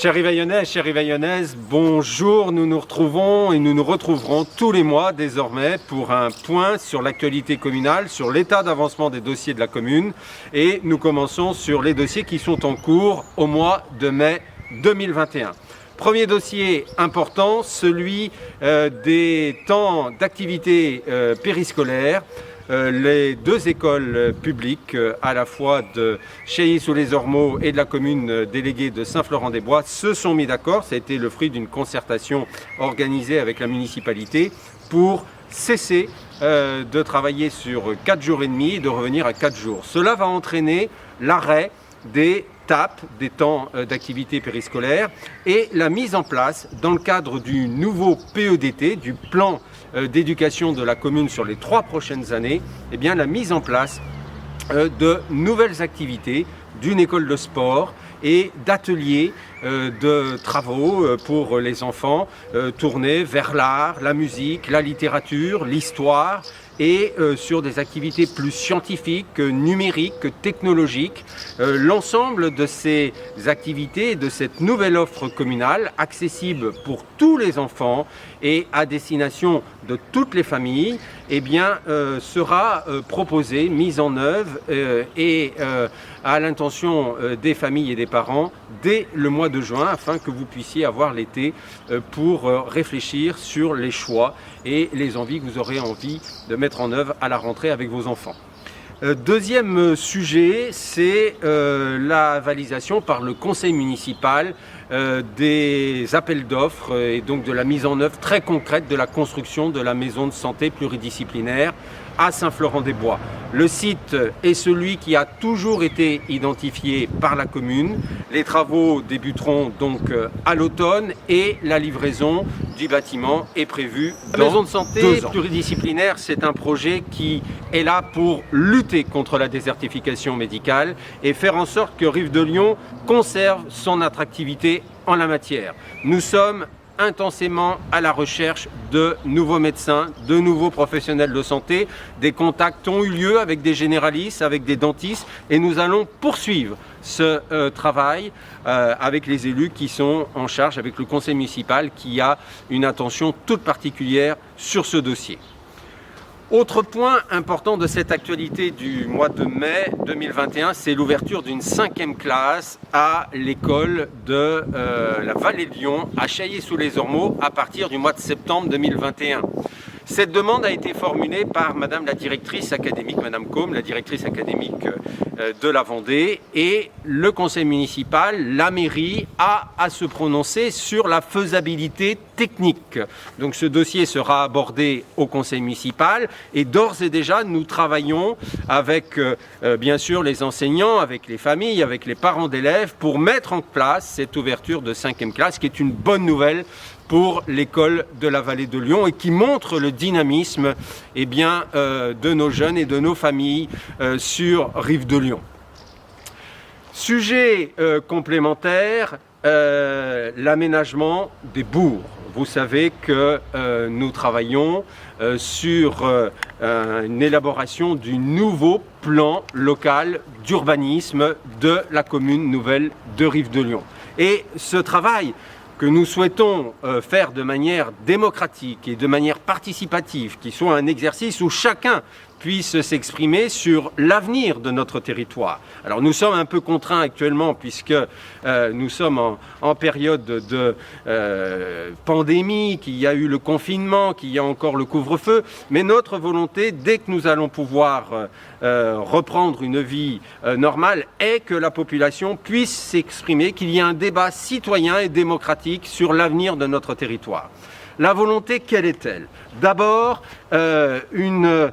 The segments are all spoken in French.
Chers Rivaillonnais, chères Rivaillonnaises, bonjour, nous nous retrouvons et nous nous retrouverons tous les mois désormais pour un point sur l'actualité communale, sur l'état d'avancement des dossiers de la commune, et nous commençons sur les dossiers qui sont en cours au mois de mai 2021. Premier dossier important, celui des temps d'activité périscolaire. Les deux écoles publiques, à la fois de Cheilly-sous-les-Ormeaux et de la commune déléguée de Saint-Florent-des-Bois, se sont mis d'accord. Ça a été le fruit d'une concertation organisée avec la municipalité pour cesser de travailler sur 4 jours et demi et de revenir à 4 jours. Cela va entraîner l'arrêt des TAP, des temps d'activité périscolaire, et la mise en place, dans le cadre du nouveau PEDT, du plan d'éducation de la commune sur les 3 prochaines années, eh bien, la mise en place de nouvelles activités, d'une école de sport et d'ateliers de travaux pour les enfants tournés vers l'art, la musique, la littérature, l'histoire, et sur des activités plus scientifiques, numériques, technologiques. L'ensemble de ces activités, de cette nouvelle offre communale, accessible pour tous les enfants et à destination de toutes les familles, eh bien, sera proposée, mise en œuvre et à l'intention des familles et des parents dès le mois de juin, afin que vous puissiez avoir l'été pour réfléchir sur les choix et les envies que vous aurez envie de mettre en œuvre à la rentrée avec vos enfants. Deuxième sujet, c'est la validation par le conseil municipal des appels d'offres et donc de la mise en œuvre très concrète de la construction de la maison de santé pluridisciplinaire à Saint-Florent-des-Bois. Le site est celui qui a toujours été identifié par la commune. Les travaux débuteront donc à l'automne et la livraison du bâtiment est prévue dans 2 ans. La maison de santé pluridisciplinaire, c'est un projet qui est là pour lutter contre la désertification médicale et faire en sorte que Rive-de-Lyon conserve son attractivité en la matière. Nous sommes intensément à la recherche de nouveaux médecins, de nouveaux professionnels de santé. Des contacts ont eu lieu avec des généralistes, avec des dentistes, et nous allons poursuivre ce travail avec les élus qui sont en charge, avec le conseil municipal qui a une attention toute particulière sur ce dossier. Autre point important de cette actualité du mois de mai 2021, c'est l'ouverture d'une 5e classe à l'école de la Vallée de Lyon, à Cheilly-sous-les-Ormeaux, à partir du mois de septembre 2021. Cette demande a été formulée par Madame la directrice académique, Madame Combe, la directrice académique de la Vendée, et le conseil municipal, la mairie, a à se prononcer sur la faisabilité technique. Donc ce dossier sera abordé au conseil municipal et d'ores et déjà nous travaillons avec bien sûr les enseignants, avec les familles, avec les parents d'élèves pour mettre en place cette ouverture de 5e classe qui est une bonne nouvelle pour l'école de la Vallée de Lyon et qui montre le dynamisme eh bien, de nos jeunes et de nos familles sur Rive-de-Lyon. Sujet complémentaire, l'aménagement des bourgs. Vous savez que nous travaillons sur une élaboration du nouveau plan local d'urbanisme de la commune nouvelle de Rive-de-Lyon. Et ce travail que nous souhaitons faire de manière démocratique et de manière participative, qui soit un exercice où chacun puisse s'exprimer sur l'avenir de notre territoire. Alors nous sommes un peu contraints actuellement puisque nous sommes en période de pandémie, qu'il y a eu le confinement, qu'il y a encore le couvre-feu, mais notre volonté, dès que nous allons pouvoir reprendre une vie normale, est que la population puisse s'exprimer, qu'il y ait un débat citoyen et démocratique sur l'avenir de notre territoire. La volonté, quelle est-elle? D'abord, une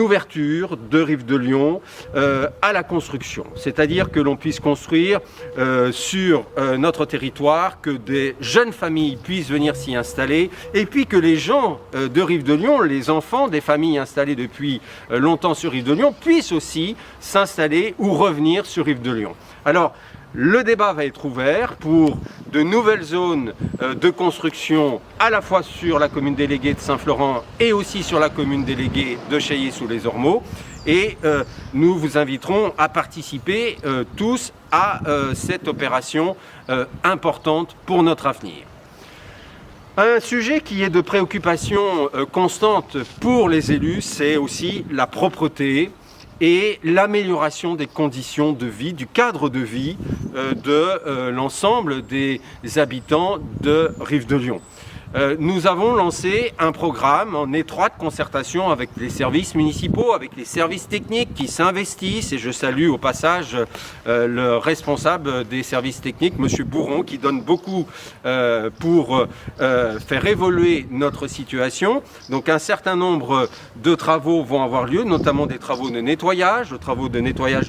ouverture de Rive-de-Lyon à la construction, c'est-à-dire que l'on puisse construire sur notre territoire, que des jeunes familles puissent venir s'y installer et puis que les gens de Rive-de-Lyon, les enfants des familles installées depuis longtemps sur Rive-de-Lyon puissent aussi s'installer ou revenir sur Rive-de-Lyon. Alors, le débat va être ouvert pour de nouvelles zones de construction à la fois sur la commune déléguée de Saint-Florent et aussi sur la commune déléguée de Cheilly-sous-les-Ormeaux. et nous vous inviterons à participer tous à cette opération importante pour notre avenir. Un sujet qui est de préoccupation constante pour les élus, c'est aussi la propreté et l'amélioration des conditions de vie, du cadre de vie de l'ensemble des habitants de Rive-de-Lyon. Nous avons lancé un programme en étroite concertation avec les services municipaux, avec les services techniques qui s'investissent, et je salue au passage le responsable des services techniques, M. Bourron, qui donne beaucoup pour faire évoluer notre situation. Donc un certain nombre de travaux vont avoir lieu, notamment des travaux de nettoyage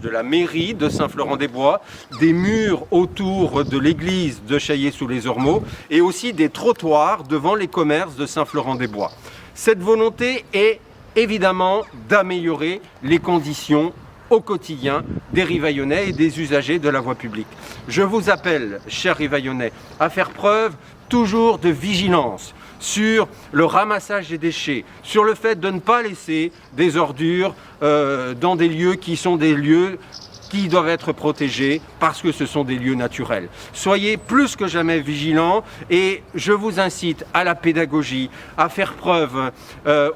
de la mairie de Saint-Florent-des-Bois, des murs autour de l'église de Chaillé-sous-les-Ormeaux et aussi des trottoirs devant les commerces de Saint-Florent-des-Bois. Cette volonté est évidemment d'améliorer les conditions au quotidien des Rivaillonnais et des usagers de la voie publique. Je vous appelle, chers Rivaillonnais, à faire preuve toujours de vigilance sur le ramassage des déchets, sur le fait de ne pas laisser des ordures dans des lieux qui sont des lieux qui doivent être protégés parce que ce sont des lieux naturels. Soyez plus que jamais vigilants et je vous incite à la pédagogie, à faire preuve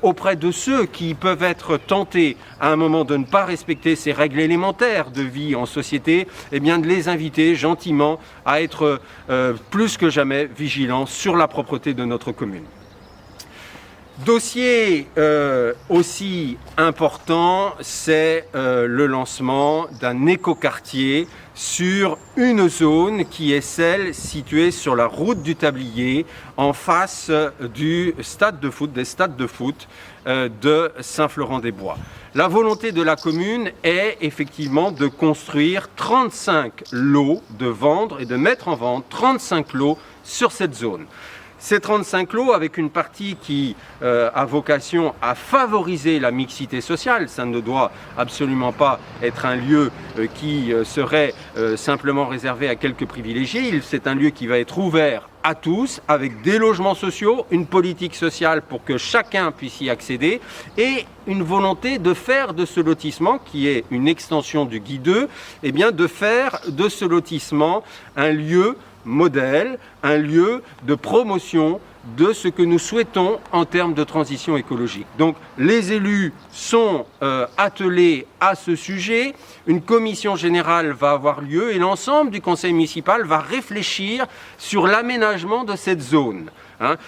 auprès de ceux qui peuvent être tentés à un moment de ne pas respecter ces règles élémentaires de vie en société, eh bien de les inviter gentiment à être plus que jamais vigilants sur la propreté de notre commune. Dossier aussi important, c'est le lancement d'un écoquartier sur une zone qui est celle située sur la route du Tablier, en face des stades de foot de Saint-Florent-des-Bois. La volonté de la commune est effectivement de construire 35 lots, de vendre et de mettre en vente 35 lots sur cette zone. Ces 35 lots, avec une partie qui a vocation à favoriser la mixité sociale, ça ne doit absolument pas être un lieu qui serait simplement réservé à quelques privilégiés, c'est un lieu qui va être ouvert à tous, avec des logements sociaux, une politique sociale pour que chacun puisse y accéder, et une volonté de faire de ce lotissement, qui est une extension du Guy 2, eh bien de faire de ce lotissement un lieu modèle, un lieu de promotion de ce que nous souhaitons en termes de transition écologique. Donc les élus sont attelés à ce sujet, une commission générale va avoir lieu et l'ensemble du conseil municipal va réfléchir sur l'aménagement de cette zone.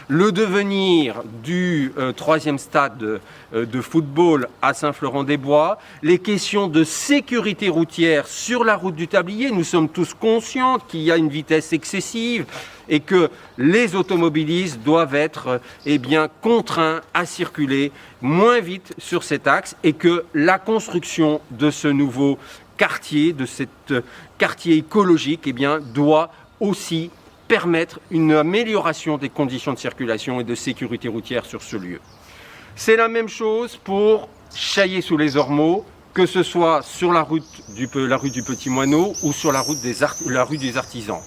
Le devenir du troisième stade de football à Saint-Florent-des-Bois, les questions de sécurité routière sur la route du Tablier. Nous sommes tous conscients qu'il y a une vitesse excessive et que les automobilistes doivent être contraints à circuler moins vite sur cet axe et que la construction de ce nouveau quartier, de cet quartier écologique, doit aussi permettre une amélioration des conditions de circulation et de sécurité routière sur ce lieu. C'est la même chose pour Chaillé-sous-les-Ormeaux, que ce soit sur la rue du Petit Moineau ou sur la rue des Artisans.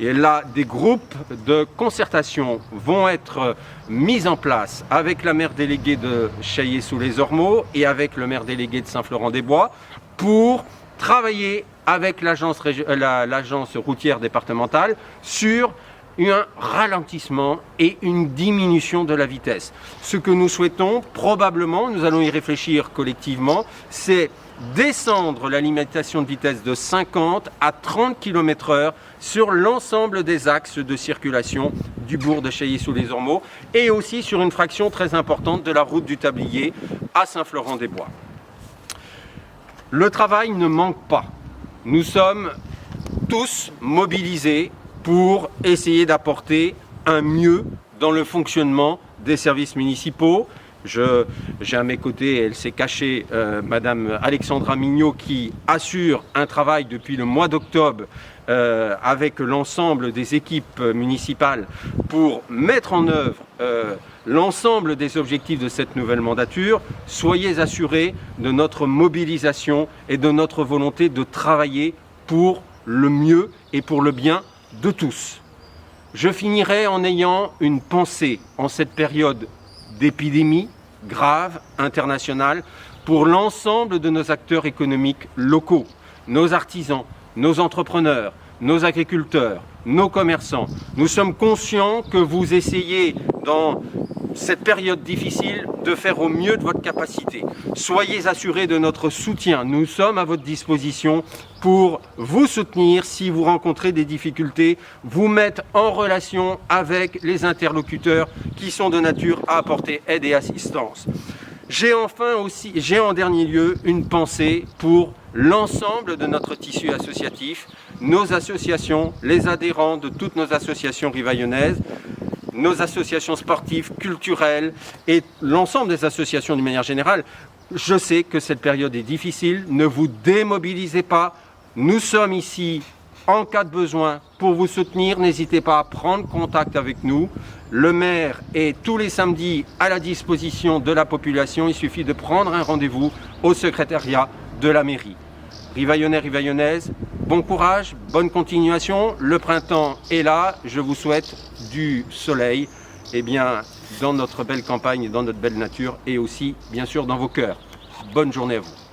Et là, des groupes de concertation vont être mis en place avec la maire déléguée de Chaillé-sous-les-Ormeaux et avec le maire délégué de Saint-Florent-des-Bois pour travailler avec l'agence routière départementale sur un ralentissement et une diminution de la vitesse. Ce que nous souhaitons, probablement, nous allons y réfléchir collectivement, c'est descendre la limitation de vitesse de 50 à 30 km/h sur l'ensemble des axes de circulation du bourg de Chaillé-sous-les-Ormeaux et aussi sur une fraction très importante de la route du Tablier à Saint-Florent-des-Bois. Le travail ne manque pas. Nous sommes tous mobilisés pour essayer d'apporter un mieux dans le fonctionnement des services municipaux. J'ai à mes côtés, elle s'est cachée, Madame Alexandra Mignot, qui assure un travail depuis le mois d'octobre avec l'ensemble des équipes municipales pour mettre en œuvre l'ensemble des objectifs de cette nouvelle mandature. Soyez assurés de notre mobilisation et de notre volonté de travailler pour le mieux et pour le bien de tous. Je finirai en ayant une pensée en cette période d'épidémie grave, internationale, pour l'ensemble de nos acteurs économiques locaux, nos artisans, nos entrepreneurs, nos agriculteurs, nos commerçants. Nous sommes conscients que vous essayez dans cette période difficile de faire au mieux de votre capacité. Soyez assurés de notre soutien. Nous sommes à votre disposition pour vous soutenir si vous rencontrez des difficultés, vous mettre en relation avec les interlocuteurs qui sont de nature à apporter aide et assistance. J'ai en dernier lieu une pensée pour l'ensemble de notre tissu associatif, nos associations, les adhérents de toutes nos associations rivaillonnaises, nos associations sportives, culturelles et l'ensemble des associations d'une manière générale. Je sais que cette période est difficile, ne vous démobilisez pas. Nous sommes ici en cas de besoin pour vous soutenir. N'hésitez pas à prendre contact avec nous. Le maire est tous les samedis à la disposition de la population. Il suffit de prendre un rendez-vous au secrétariat de la mairie. Rivaillonnais, Rivaillonnaises, bon courage, bonne continuation. Le printemps est là. Je vous souhaite du soleil dans notre belle campagne, dans notre belle nature et aussi, bien sûr, dans vos cœurs. Bonne journée à vous.